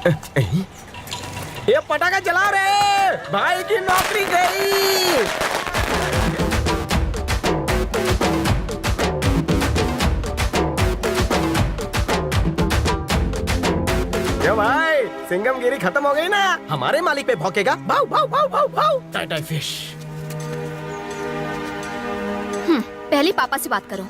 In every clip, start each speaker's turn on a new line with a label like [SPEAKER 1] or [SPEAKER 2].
[SPEAKER 1] ये पटाखा जला रहे, भाई की नौकरी गई। क्यों भाई, सिंगमगिरी खत्म हो गई ना? हमारे मालिक पे भौंकेगा, भाव भाव भाव भाव भाव। Tie fish.
[SPEAKER 2] पहले पापा से बात करो।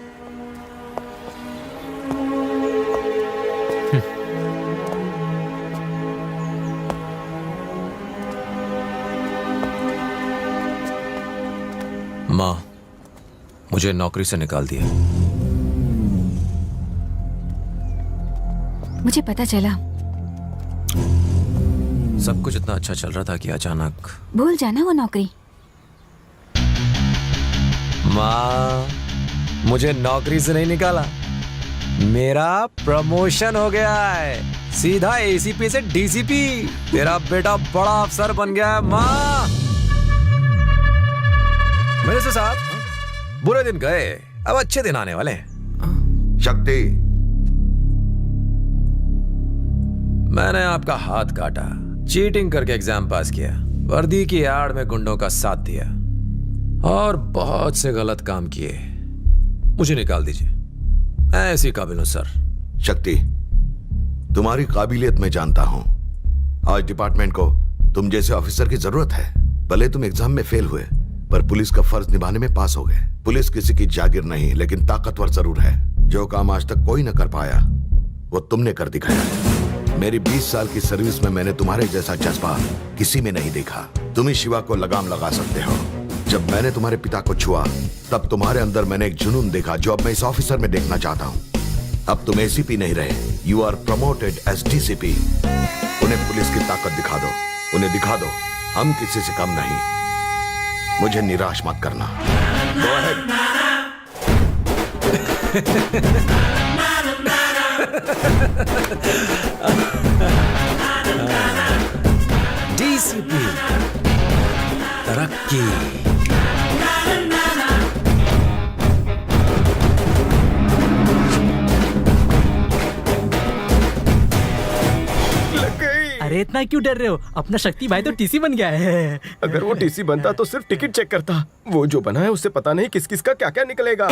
[SPEAKER 3] माँ, मुझे नौकरी से निकाल दिया।
[SPEAKER 2] मुझे पता चला।
[SPEAKER 3] सब कुछ इतना अच्छा चल रहा था कि अचानक।
[SPEAKER 2] भूल जाना वो नौकरी।
[SPEAKER 3] माँ, मुझे नौकरी से नहीं निकाला, मेरा प्रमोशन हो गया है। सीधा एसीपी से डीसीपी। तेरा बेटा बड़ा अफसर बन गया है माँ। मेरे से साहब, बुरे दिन गए, अब अच्छे दिन आने वाले हैं।
[SPEAKER 4] शक्ति,
[SPEAKER 3] मैंने आपका हाथ काटा, चीटिंग करके एग्जाम पास किया, वर्दी की आड़ में गुंडों का साथ दिया और बहुत से गलत काम किए। मुझे निकाल दीजिए, मैं ऐसी काबिल हूं सर।
[SPEAKER 4] शक्ति, तुम्हारी काबिलियत मैं जानता हूं। आज डिपार्टमेंट को तुम जैसे ऑफिसर की जरूरत है। भले तुम एग्जाम में फेल हुए, पर पुलिस का फर्ज निभाने में पास हो गए। पुलिस किसी की जागीर नहीं, लेकिन ताकतवर जरूर है। जो काम आज तक कोई न कर पाया, वो तुमने कर दिखाया। मेरी 20 साल की सर्विस में मैंने तुम्हारे जैसा जज्बा किसी में नहीं देखा। तुम ही शिवा को लगाम लगा सकते हो। जब मैंने तुम्हारे पिता को छुआ, तब तुम्हारे अंदर मैंने एक जुनून देखा जो अब मैं इस ऑफिसर में देखना चाहता हूँ। अब तुम एसीपी नहीं रहे, you are promoted as DCP. उन्हें पुलिस की ताकत दिखा दो, उन्हें दिखा दो हम किसी से कम नहीं। मुझे निराश मत करना। Go ahead.
[SPEAKER 3] डीसीपी, तरक्की।
[SPEAKER 1] अरे इतना क्यों डर रहे हो? अपना शक्ति भाई तो टीसी बन गया है। अगर वो टीसी बनता तो सिर्फ टिकट चेक करता। वो जो बना है उससे पता नहीं किस किस का क्या क्या निकलेगा।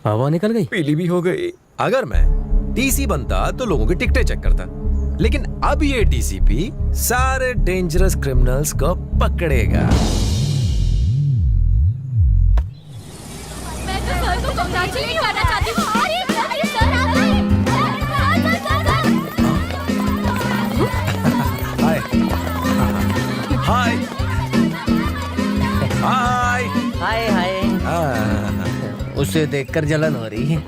[SPEAKER 1] हवा निकल गई, पीली भी हो गई।
[SPEAKER 3] अगर मैं टीसी बनता तो लोगों की टिकटें चेक करता, लेकिन अब ये डीसीपी सारे डेंजरस क्रिमिनल्स को पकड़ेगा।
[SPEAKER 2] मैं तो सर को कांग्रेचुलेट करना चाहती हूँ। अरे सर आ गए।
[SPEAKER 3] हाय हाय
[SPEAKER 5] हाय हाय। उसे देखकर जलन हो रही है।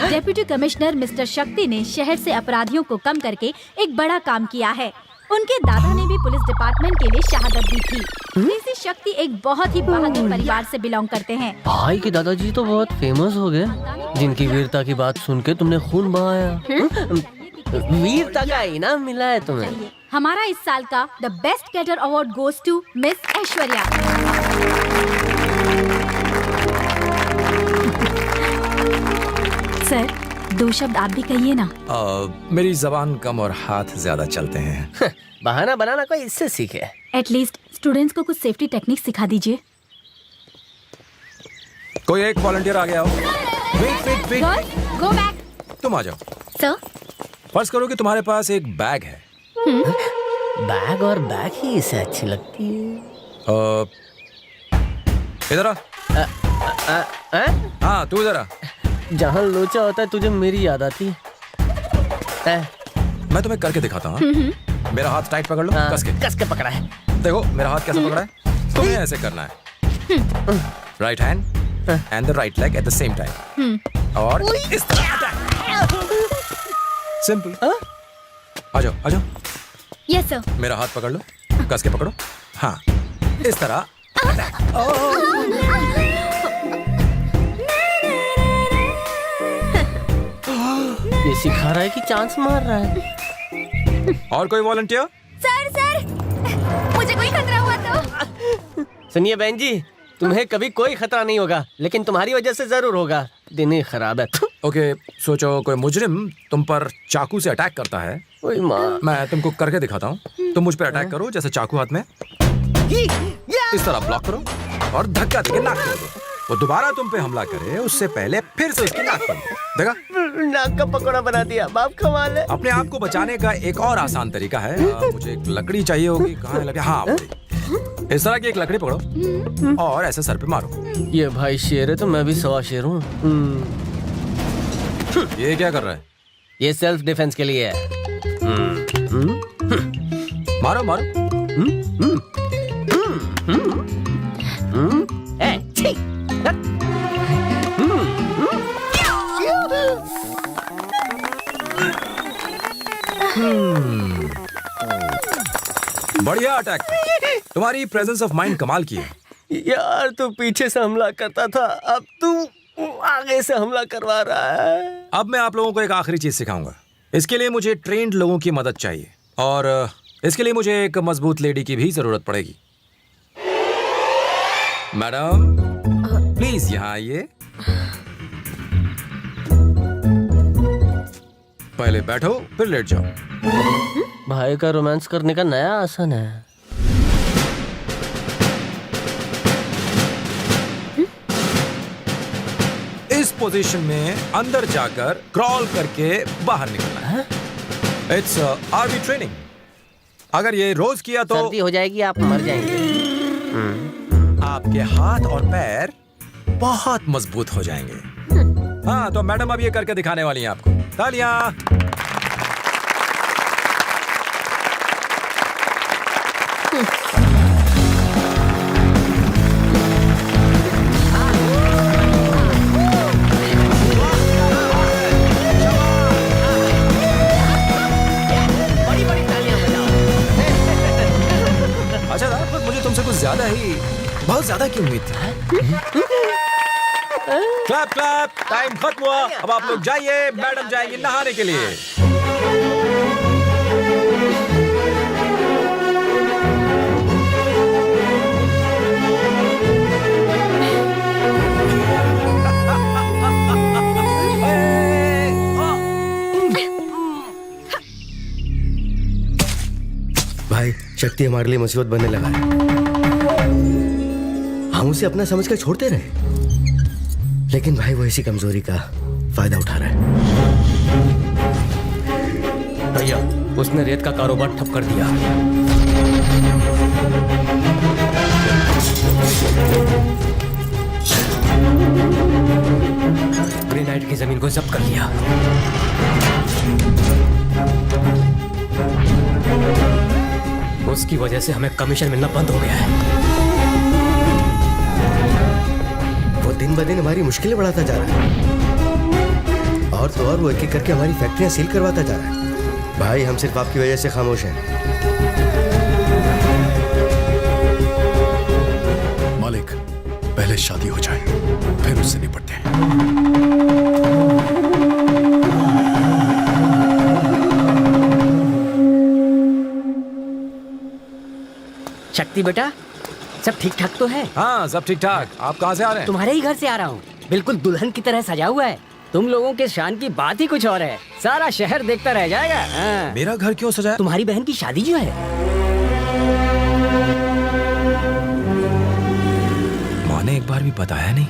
[SPEAKER 6] डेप्यूटी कमिश्नर मिस्टर शक्ति ने शहर से अपराधियों को कम करके एक बड़ा काम किया है। उनके दादा ने भी पुलिस डिपार्टमेंट के लिए शहादत दी थी। डीसी शक्ति एक बहुत ही बहादुर परिवार से बिलोंग करते हैं।
[SPEAKER 5] भाई के दादाजी तो बहुत फेमस हो गए, जिनकी वीरता की बात सुन के तुमने खून बहाया। वीरता का इनाम मिला है तुम्हें।
[SPEAKER 6] हमारा इस साल का the best cadre award goes to miss Aishwarya. Sir, 2 शब्द आप भी कहिए ना।
[SPEAKER 3] मेरी जबान कम और हाथ ज्यादा चलते हैं।
[SPEAKER 5] बहाना बनाना कोई इससे सीखे।
[SPEAKER 6] एटलीस्ट स्टूडेंट्स को कुछ सेफ्टी टेक्निक सिखा दीजिए।
[SPEAKER 3] कोई एक वॉलंटियर आ गया हो। Wait
[SPEAKER 6] go back.
[SPEAKER 3] तुम आ जाओ।
[SPEAKER 6] सर,
[SPEAKER 3] फर्ज करो कि तुम्हारे पास एक बैग है।
[SPEAKER 5] बैग और बैग ही इसे अच्छी लगती है।
[SPEAKER 3] इधर आ। हाँ, तू इधर आ।
[SPEAKER 5] जहाँ लोचा होता है तुझे मेरी याद आती है।
[SPEAKER 3] मैं तुम्हें करके दिखाता हूँ। मेरा हाथ टाइट पकड़ लो, कस के
[SPEAKER 5] पकड़ा है।
[SPEAKER 3] देखो मेरा हाथ कैसे पकड़ा है। तुम्हें ऐसे करना है। Right hand and the right leg at the same time, और इस तरह। सिंपल। आ जाओ आ जाओ।
[SPEAKER 6] Yes sir.
[SPEAKER 3] मेरा हाथ पकड़ लो, कस के पकड़ो। हाँ, इस तरह।
[SPEAKER 5] ये सिखा रहा है कि चांस मार रहा है।
[SPEAKER 3] और कोई वॉलंटियर?
[SPEAKER 6] सर, मुझे कोई खतरा हुआ तो।
[SPEAKER 5] सुनिए बहन जी, तुम्हें कभी कोई खतरा नहीं होगा, लेकिन तुम्हारी वजह से जरूर होगा। दिन ही खराब है।
[SPEAKER 3] ओके, सोचो कोई मुजरिम तुम पर चाकू से अटैक करता है।
[SPEAKER 5] ओए माँ।
[SPEAKER 3] मैं तुमको करके दिखाता हूँ। तुम मुझ पे अटैक करो, जैसे चाकू हाथ में, इस तरह ब्लॉक करो और धक्का देके नाक तोड़ दो। वो दोबारा तुम पे हमला करे उससे पहले फिर से उसकी नाक तोड़ दो। देखा?
[SPEAKER 5] नाक का पकौड़ा बना दिया। बाप कमाल है।
[SPEAKER 3] अपने आप को बचाने का एक और आसान तरीका है। मुझे एक लकड़ी चाहिए होगी। कहाँ है लकड़ी? हाँ, इस तरह की एक लकड़ी पकड़ो और ऐसे सर पे मारो।
[SPEAKER 5] ये भाई शेर है तो मैं भी सवा शेर हूँ।
[SPEAKER 3] ये क्या कर रहा है?
[SPEAKER 5] ये सेल्फ डिफेंस के लिए है।
[SPEAKER 3] मारो मारो।
[SPEAKER 5] ए, छी।
[SPEAKER 3] बढ़िया अटैक। तुम्हारी प्रेजेंस ऑफ माइंड कमाल की है।
[SPEAKER 5] यार तू पीछे से हमला करता था, अब तू आगे से हमला करवा रहा है।
[SPEAKER 3] अब मैं आप लोगों को एक आखिरी चीज सिखाऊंगा। इसके लिए मुझे ट्रेन्ड लोगों की मदद चाहिए और इसके लिए मुझे एक मजबूत लेडी की भी जरूरत पड़ेगी। मैडम प्लीज यहाँ आइए। पहले बैठो फिर लेट जाओ।
[SPEAKER 5] भाई का रोमांस करने का नया आसन है।
[SPEAKER 3] इस पोजीशन में अंदर जाकर क्रॉल करके बाहर निकलना है। It's army training. अगर ये रोज किया तो
[SPEAKER 5] सर्दी हो जाएगी, आप मर जाएंगे।
[SPEAKER 3] आपके हाथ और पैर बहुत मजबूत हो जाएंगे। हाँ, तो मैडम अब ये करके दिखाने वाली हैं आपको। तालियां। अच्छा था, पर मुझे तुमसे कुछ ज्यादा ही, बहुत ज्यादा की उम्मीद थी। क्लैप क्लैप, टाइम खत्म हुआ। अब आप लोग जाइए, मैडम जाएंगी नहाने के लिए।
[SPEAKER 7] भाई शक्ति हमारे लिए मुसीबत बनने लगा है। हम उसे अपना समझ कर छोड़ते रहे, लेकिन भाई वो इसी कमजोरी का फायदा उठा रहा है।
[SPEAKER 5] भैया उसने रेत का कारोबार ठप कर दिया। ग्रेनाइट की जमीन को जब्त कर लिया। उसकी वजह से हमें कमीशन मिलना बंद हो गया है।
[SPEAKER 7] वो दिन ब दिन हमारी मुश्किलें बढ़ाता जा रहा है और तो और वो एक एक करके हमारी फैक्ट्रियां सील करवाता जा रहा है। भाई हम सिर्फ आपकी वजह से खामोश हैं।
[SPEAKER 8] मालिक, पहले शादी हो जाए फिर उससे निपटते हैं।
[SPEAKER 9] शक्ति बेटा, सब ठीक ठाक तो है?
[SPEAKER 3] हाँ, सब ठीक ठाक। आप कहाँ से आ रहे हैं?
[SPEAKER 9] तुम्हारे ही घर से आ रहा हूँ। बिल्कुल दुल्हन की तरह सजा हुआ है। तुम लोगों के शान की बात ही कुछ और है। सारा शहर देखता रह जाएगा। हाँ।
[SPEAKER 3] मेरा घर क्यों सजा है?
[SPEAKER 9] तुम्हारी बहन की शादी जो है।
[SPEAKER 3] माँ ने एक बार भी बताया नहीं।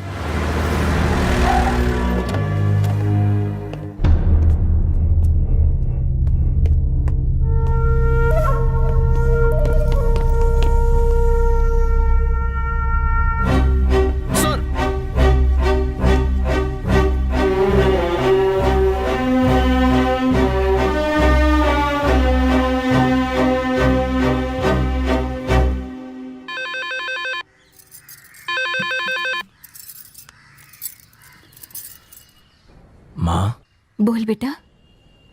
[SPEAKER 3] माँ,
[SPEAKER 2] बोल बेटा।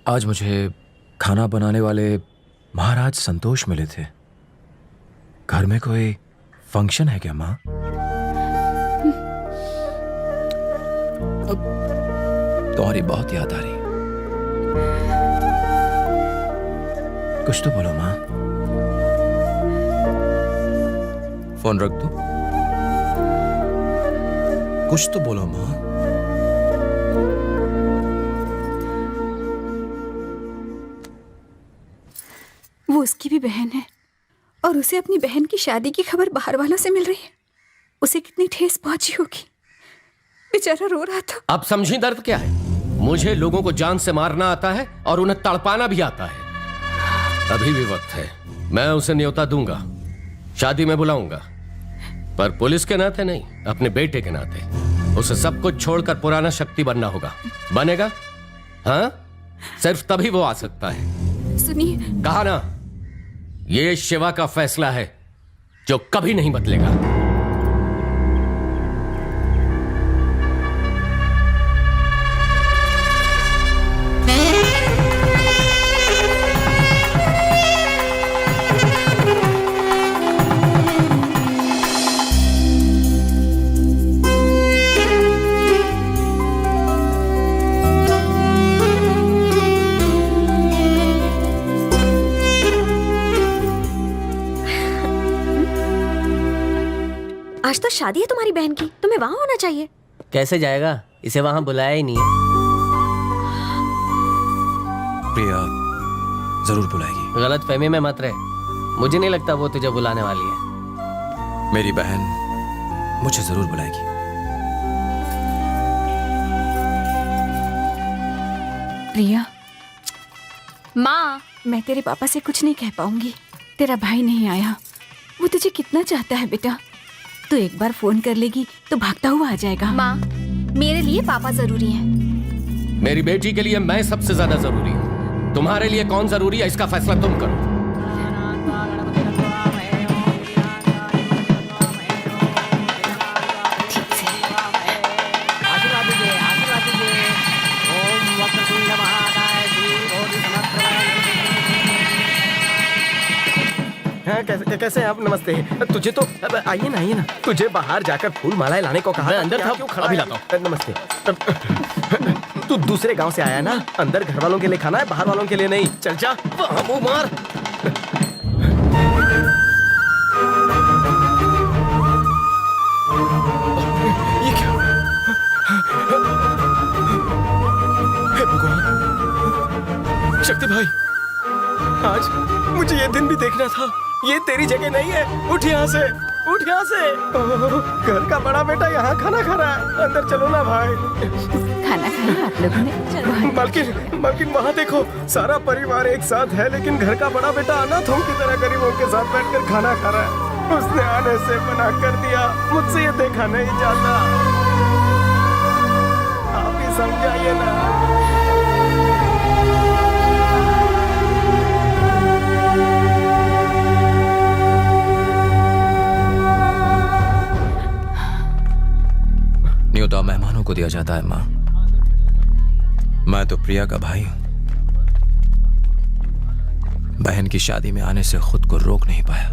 [SPEAKER 3] आज मुझे खाना बनाने वाले महाराज संतोष मिले थे। घर में कोई फंक्शन है क्या माँ? तुम्हारी बहुत याद आ रही। कुछ तो बोलो माँ। फोन रख दो। कुछ तो बोलो माँ।
[SPEAKER 10] वो उसकी भी बहन है और उसे अपनी बहन की शादी की खबर बाहर वालों से मिल रही है। उसे कितनी ठेस पहुंची होगी, बेचारा रो रहा था।
[SPEAKER 5] अब समझी दर्द क्या है। मुझे लोगों को जान से मारना आता है और उन्हें तड़पाना भी आता है। अभी भी वक्त है, मैं उसे न्योता दूंगा, शादी में बुलाऊंगा, पर पुलिस के नाते नहीं, अपने बेटे के नाते। उसे सब कुछ छोड़कर पुराना शक्ति बनना होगा। बनेगा? हाँ, सिर्फ तभी वो आ सकता है।
[SPEAKER 10] सुनिए,
[SPEAKER 5] कहा ना, ये शिवा का फैसला है जो कभी नहीं बदलेगा।
[SPEAKER 2] आज तो शादी है तुम्हारी बहन की, तुम्हें वहाँ होना चाहिए।
[SPEAKER 5] कैसे जाएगा, इसे वहां बुलाया ही नहीं है।
[SPEAKER 3] प्रिया जरूर बुलाएगी।
[SPEAKER 5] गलत फहमी में मत रहे, मुझे नहीं लगता वो तुझे बुलाने वाली है।
[SPEAKER 3] मेरी बहन मुझे जरूर बुलाएगी।
[SPEAKER 10] प्रिया,
[SPEAKER 2] माँ,
[SPEAKER 10] मैं तेरे पापा से कुछ नहीं कह पाऊंगी। तेरा भाई नहीं आया, वो तुझे कितना चाहता है बेटा। तू एक बार फोन कर लेगी तो भागता हुआ आ जाएगा।
[SPEAKER 2] माँ, मेरे लिए पापा जरूरी हैं।
[SPEAKER 5] मेरी बेटी के लिए मैं सबसे ज्यादा जरूरी हूँ। तुम्हारे लिए कौन जरूरी है, इसका फैसला तुम करो।
[SPEAKER 1] हाँ, कैसे आप? नमस्ते। तुझे तो आइए ना, तुझे बाहर जाकर फूल मालाएं लाने को कहा।
[SPEAKER 5] मैं अंदर था,
[SPEAKER 1] क्यों खड़ा
[SPEAKER 5] अभी
[SPEAKER 1] है?
[SPEAKER 5] लाता हूं।
[SPEAKER 1] नमस्ते। तू दूसरे गांव से आया ना? अंदर घर वालों के लिए खाना है, बाहर वालों के लिए नहीं। चल जा, वो मार। ये क्या? हे भगवान, शक्ति भाई, आज मुझे ये दिन भी देखना था। ये तेरी जगह नहीं है। उठ यहाँ से, उठ यहाँ से। घर का बड़ा बेटा यहाँ खाना खा रहा है। अंदर चलो ना भाई।
[SPEAKER 10] खाना खाया आप लोगों ने? चलो।
[SPEAKER 1] मालकिन वहाँ देखो, सारा परिवार एक साथ है, लेकिन घर का बड़ा बेटा अनाथों की तरह गरीबों के साथ बैठकर खाना खा रहा है। उसने आने से मना कर दिया। मुझसे ये देखा नहीं जाता। आप ही समझाइए ना।
[SPEAKER 3] न्योता मेहमानों को दिया जाता है माँ। मैं तो प्रिया का भाई हूं। बहन की शादी में आने से खुद को रोक नहीं पाया।